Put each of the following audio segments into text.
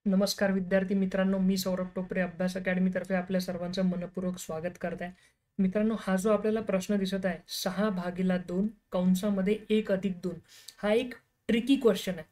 नमस्कार विद्यार्थी मित्रांनो, मी सौरभ टोपरे अभ्यास अकॅडमीतर्फे आपल्या सर्वांचं मनपूर्वक स्वागत करत आहे. मित्रांनो, हा जो आपल्याला प्रश्न दिसत आहे 6/2 कंसामध्ये 1+2 हा एक ट्रिकी क्वेश्चन आहे.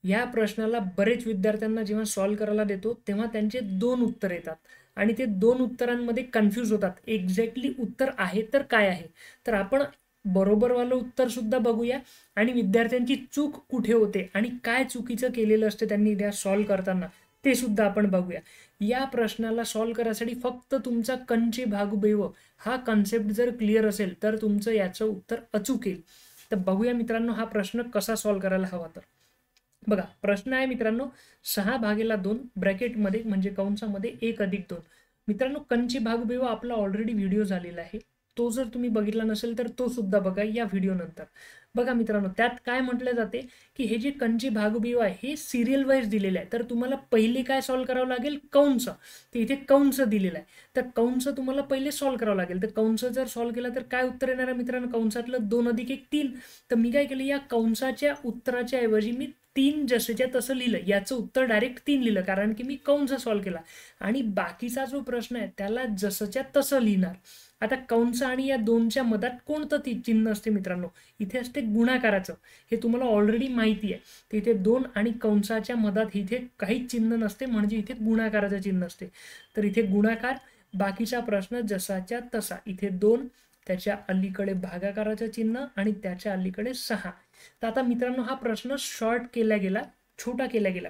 या प्रश्नाला बरेच विद्यार्थ्यांना जेव्हा सॉल्व्ह करायला देतो तेव्हा त्यांचे दोन उत्तर येतात आणि ते दोन उत्तरांमध्ये कन्फ्यूज होतात. एक्झॅक्टली उत्तर आहे तर काय आहे. तर आपण बरोबरवालं उत्तर सुद्धा बघूया आणि विद्यार्थ्यांची चूक कुठे होते आणि काय चुकीचं केलेलं असते त्यांनी त्या सॉल्व्ह करताना ते सुद्धा आपण बघूया. या प्रश्नाला सॉल्व्ह करायसाठी फक्त तुमचा कंचे भागुबैव हा कन्सेप्ट जर क्लिअर असेल तर तुमचं याचं उत्तर अचूक येईल. तर बघूया मित्रांनो, हा प्रश्न कसा सॉल्व्ह करायला हवा. तर बघा, प्रश्न आहे मित्रांनो 6/2 ब्रॅकेटमध्ये म्हणजे कंसामध्ये 1+2. मित्रांनो, कंचे भागुबैव आपला ऑलरेडी व्हिडिओ झालेला आहे. तो जर तुम्ही बघितला नसेल तर तो सुद्धा बघा या व्हिडिओ नंतर. बघा मित्रांनो, त्यात काय म्हटलं जाते की हे जे कंचे भागुबैव आहे हे सिरियल वाईज दिलेले आहे. तर तुम्हाला पहिले काय सॉल्व्ह करावं लागेल, कंस. तर इथे कंस दिलेला आहे, तर कंस तुम्हाला पहिले सॉल्व्ह करावं लागेल. तर कंस जर सॉल्व्ह केला तर काय उत्तर येणार आहे मित्रांनो, कंसातलं 2+1 3. तर मी काय केलं, या कंसाच्या उत्तराच्या ऐवजी मी 3 जसंच्या तसं लिहिलं. याचं उत्तर डायरेक्ट 3 लिहिलं कारण की मी कंस सॉल्व्ह केला आणि बाकीचा जो प्रश्न आहे त्याला जसंच्या तसं लिहिणार. आता कंस आणि या दोनच्या मधात कोणतं चिन्ह असते मित्रांनो, इथे असते गुणाकाराचं. हे तुम्हाला ऑलरेडी माहिती आहे. तर इथे 2 आणि कंसाच्या मधात इथे काहीच चिन्ह नसते म्हणजे इथे गुणाकाराचं चिन्ह असते. तर इथे गुणाकार, बाकीचा प्रश्न जसाच्या तसा. इथे 2, त्याच्या अलीकडे भागाकाराचं चिन्ह आणि त्याच्या अलीकडे 6. तर आता मित्रांनो, हा प्रश्न शॉर्ट केला गेला, छोटा केला गेला.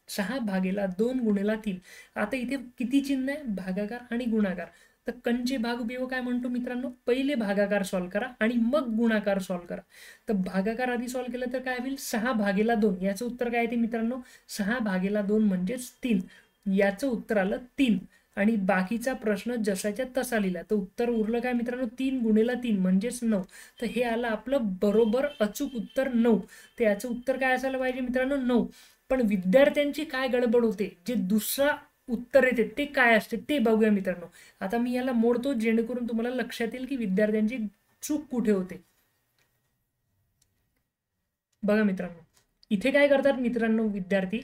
6/2 × 3. आता इथे किती चिन्ह आहे, भागाकार आणि गुणाकार. तर कंचे भागुबैव काय म्हणतो मित्रांनो, पहिले भागाकार सॉल्व्ह करा आणि मग गुणाकार सॉल्व्ह करा. तर भागाकार आधी सॉल्व्ह केलं तर काय होईल, 6/2. याचं उत्तर काय येते मित्रांनो, 6/2 म्हणजेच 3. याचं उत्तर आलं 3 आणि बाकीचा प्रश्न जसाच्या तसा लिहिला. तर उत्तर उरलं काय मित्रांनो, 3 × 3 म्हणजेच 9. तर हे आलं आपलं बरोबर अचूक उत्तर 9. तर याचं उत्तर काय असायला पाहिजे मित्रांनो, 9. पण विद्यार्थ्यांची काय गडबड होते, जे दुसरा उत्तर येते ते काय असते ते बघूया मित्रांनो. आता मी याला मोडतो जेणेकरून तुम्हाला लक्षात येईल की विद्यार्थ्यांची चूक कुठे होते. बघा मित्रांनो, इथे काय करतात मित्रांनो विद्यार्थी,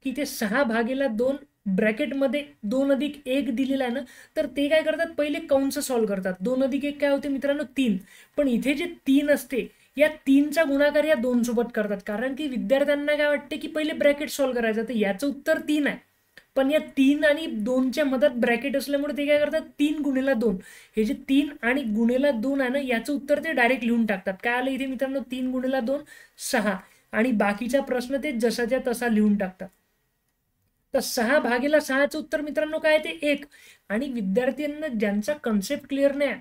की इथे 6/2 ब्रॅकेटमध्ये 2+1 दिलेला आहे ना, तर ते काय करतात, पहिले कंस सॉल्व्ह करतात. 2+1 काय होते मित्रांनो, 3. पण इथे जे 3 असते या 3चा गुणाकार या 2 सोबत करतात कारण की विद्यार्थ्यांना काय वाटते की पहिले ब्रॅकेट सॉल्व्ह करायचं. तर याचं उत्तर 3 आहे. पण या 3 आणि 2च्या मधात ब्रॅकेट असल्यामुळे ते काय करतात, 3 × 2. हे जे 3 आणि गुणिला 2 आहे ना, याचं उत्तर ते डायरेक्ट लिहून टाकतात. काय आलं इथे मित्रांनो, 3 × 2 6 आणि बाकीचा प्रश्न ते जसाच्या तसा लिहून टाकतात. तर 6/6चं उत्तर मित्रांनो काय ते 1. आणि विद्यार्थ्यांना ज्यांचा कन्सेप्ट क्लिअर नाही,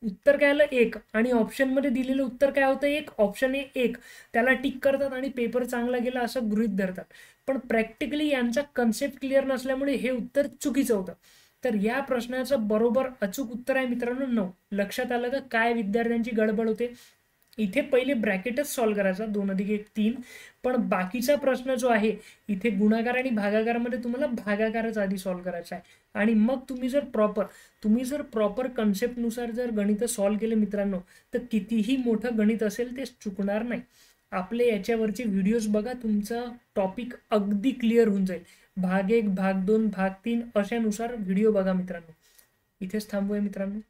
उत्तर काय आलं 1 आणि ऑप्शनमध्ये दिलेलं उत्तर काय होतं 1, ऑप्शन ए 1. त्याला टिक करतात आणि पेपर चांगला गेला असं गृहीत धरतात. पण प्रॅक्टिकली यांचा कन्सेप्ट क्लिअर नसल्यामुळे हे उत्तर चुकीचं होतं. तर या प्रश्नाचं बरोबर अचूक उत्तर आहे मित्रांनो 9. लक्षात आलं का काय विद्यार्थ्यांची गडबड होते. इथे पहिले ब्रॅकेटच सॉल्व्ह करायचा 2+1 3. पण बाकीचा प्रश्न जो आहे इथे गुणाकार आणि भागाकारामध्ये तुम्हाला भागाकारच आधी सॉल्व्ह करायचा आहे आणि मग तुम्ही जर प्रॉपर कन्सेप्टनुसार जर गणित सॉल्व्ह केले मित्रांनो, तर कितीही मोठं गणित असेल ते चुकणार नाही. आपले याच्यावरचे व्हिडिओज बघा, तुमचा टॉपिक अगदी क्लिअर होऊन जाईल. भाग 1 भाग 2 भाग 3 अशानुसार व्हिडिओ बघा मित्रांनो. इथेच थांबूया मित्रांनो.